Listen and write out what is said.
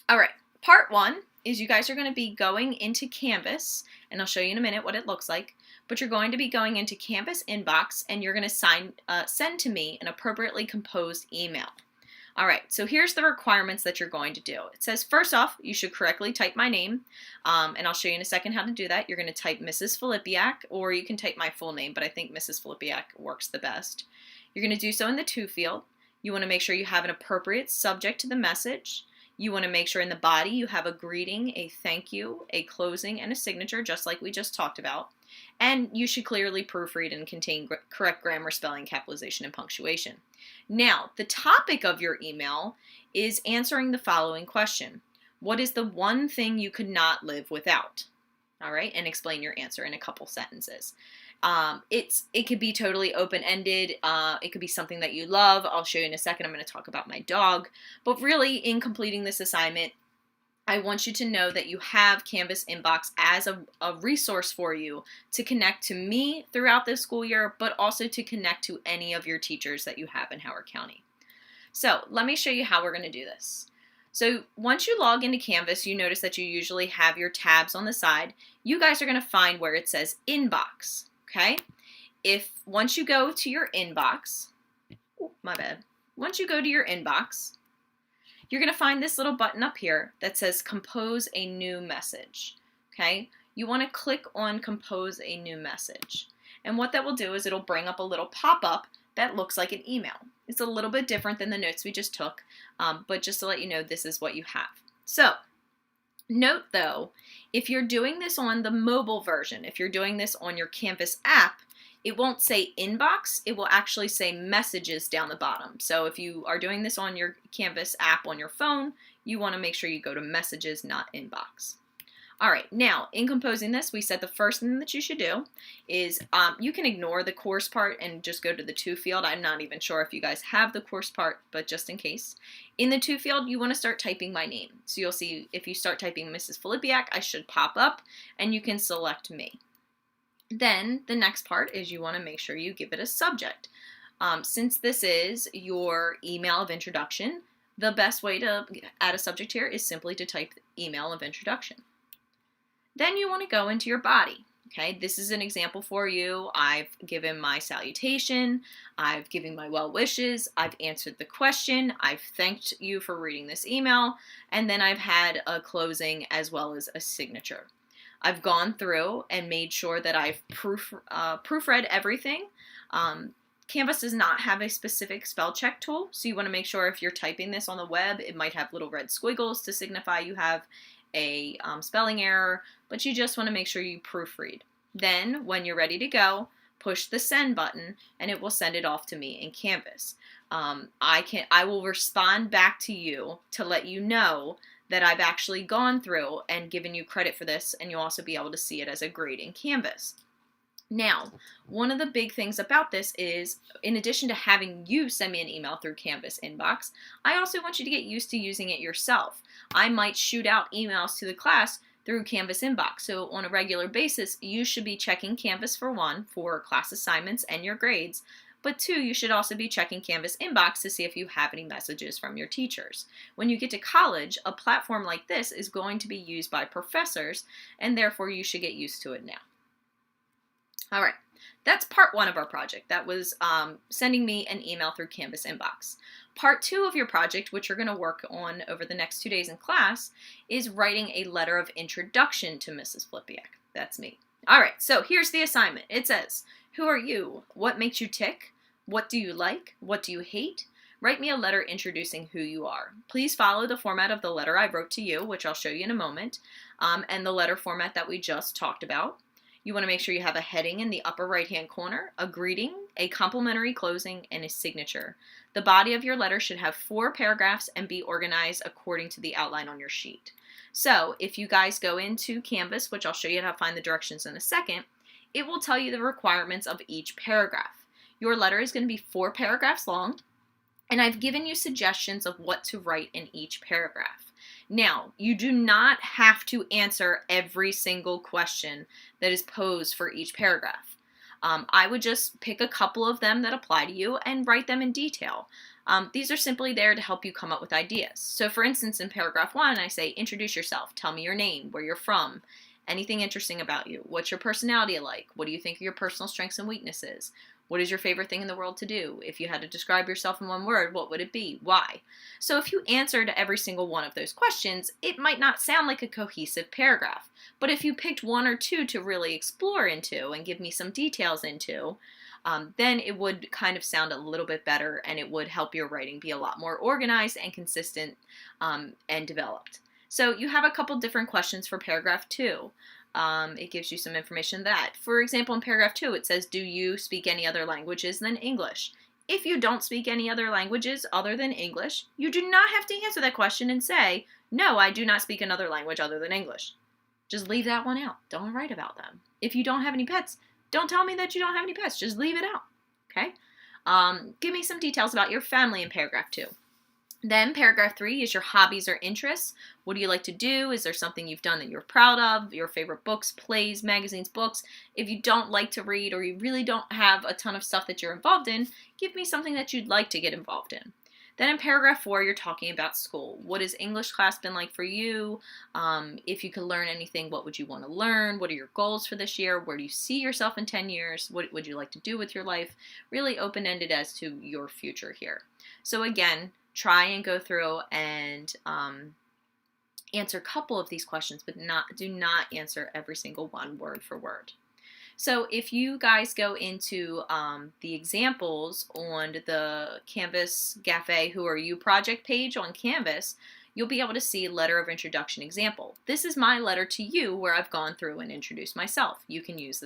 All right, part one is you guys are going to be going into Canvas, and I'll show you in a minute what it looks like, but you're going to be going into Canvas inbox, and you're going to send to me an appropriately composed email. All right, so here's the requirements that you're going to do. It says, first off, you should correctly type my name, and I'll show you in a second how to do that. You're going to type Mrs. Filipiak, or you can type my full name, but I think Mrs. Filipiak works the best. You're going to do so in the to field. You want to make sure you have an appropriate subject to the message. You want to make sure in the body you have a greeting, a thank you, a closing, and a signature, just like we just talked about. And you should clearly proofread and contain correct grammar, spelling, capitalization, and punctuation. Now, the topic of your email is answering the following question. What is the one thing you could not live without? All right, and explain your answer in a couple sentences. It could be totally open-ended. It could be something that you love. I'll show you in a second. I'm going to talk about my dog. But really, in completing this assignment, I want you to know that you have Canvas Inbox as a resource for you to connect to me throughout the school year, but also to connect to any of your teachers that you have in Howard County. So let me show you how we're going to do this. So once you log into Canvas, you notice that you usually have your tabs on the side. You guys are going to find where it says Inbox, okay? Once you go to your inbox, once you go to your inbox, you're going to find this little button up here that says Compose a New Message, okay? You want to click on Compose a New Message. And what that will do is it'll bring up a little pop-up that looks like an email. It's a little bit different than the notes we just took, but just to let you know, this is what you have. So, note though, if you're doing this on the mobile version, if you're doing this on your Canvas app, it won't say inbox, it will actually say messages down the bottom. So if you are doing this on your Canvas app on your phone, you want to make sure you go to messages, not inbox. All right, now in composing this, we said the first thing that you should do is you can ignore the course part and just go to the to field. I'm not even sure if you guys have the course part, but just in case. In the to field, you want to start typing my name. So you'll see if you start typing Mrs. Filipiak, I should pop up and you can select me. Then the next part is you want to make sure you give it a subject. Since this is your email of introduction, the best way to add a subject here is simply to type email of introduction. Then you want to go into your body. Okay, this is an example for you. I've given my salutation, I've given my well wishes, I've answered the question, I've thanked you for reading this email, and then I've had a closing as well as a signature. I've gone through and made sure that I've proofread everything. Canvas does not have a specific spell check tool, so you want to make sure if you're typing this on the web, it might have little red squiggles to signify you have a spelling error, but you just want to make sure you proofread. Then, when you're ready to go, push the send button, and it will send it off to me in Canvas. I will respond back to you to let you know that I've actually gone through and given you credit for this, and you'll also be able to see it as a grade in Canvas. Now, one of the big things about this is, in addition to having you send me an email through Canvas Inbox, I also want you to get used to using it yourself. I might shoot out emails to the class through Canvas Inbox, so on a regular basis, you should be checking Canvas for one, for class assignments and your grades, but two, you should also be checking Canvas Inbox to see if you have any messages from your teachers. When you get to college, a platform like this is going to be used by professors, and therefore you should get used to it now. All right, that's part one of our project. That was sending me an email through Canvas Inbox. Part two of your project, which you're going to work on over the next 2 days in class, is writing a letter of introduction to Mrs. Filipiak. That's me. All right, so here's the assignment. It says, who are you? What makes you tick? What do you like? What do you hate? Write me a letter introducing who you are. Please follow the format of the letter I wrote to you, which I'll show you in a moment, and the letter format that we just talked about. You want to make sure you have a heading in the upper right-hand corner, a greeting, a complimentary closing, and a signature. The body of your letter should have 4 paragraphs and be organized according to the outline on your sheet. So if you guys go into Canvas, which I'll show you how to find the directions in a second, it will tell you the requirements of each paragraph. Your letter is going to be 4 paragraphs long, and I've given you suggestions of what to write in each paragraph. Now, you do not have to answer every single question that is posed for each paragraph. I would just pick a couple of them that apply to you and write them in detail. These are simply there to help you come up with ideas. So for instance, in paragraph 1, I say, introduce yourself, tell me your name, where you're from, anything interesting about you, what's your personality like, what do you think are your personal strengths and weaknesses, what is your favorite thing in the world to do, if you had to describe yourself in one word, what would it be, why? So if you answered every single one of those questions, it might not sound like a cohesive paragraph, but if you picked one or two to really explore into and give me some details into, then it would kind of sound a little bit better, and it would help your writing be a lot more organized and consistent and developed. So you have a couple different questions for paragraph 2. It gives you some information that, for example, in paragraph 2, it says, do you speak any other languages than English? If you don't speak any other languages other than English, you do not have to answer that question and say, no, I do not speak another language other than English. Just leave that one out. Don't write about them. If you don't have any pets, don't tell me that you don't have any pets. Just leave it out. Okay? Give me some details about your family in paragraph 2. Then paragraph 3 is your hobbies or interests. What do you like to do? Is there something you've done that you're proud of? Your favorite books, plays, magazines, books. If you don't like to read, or you really don't have a ton of stuff that you're involved in, give me something that you'd like to get involved in. Then in paragraph 4, you're talking about school. What has English class been like for you? If you could learn anything, what would you want to learn? What are your goals for this year? Where do you see yourself in 10 years? What would you like to do with your life? Really open-ended as to your future here. So again, try and go through and answer a couple of these questions, but do not answer every single one word for word. So if you guys go into the examples on the Canvas Cafe Who Are You project page on Canvas, you'll be able to see letter of introduction example. This is my letter to you where I've gone through and introduced myself. You can use the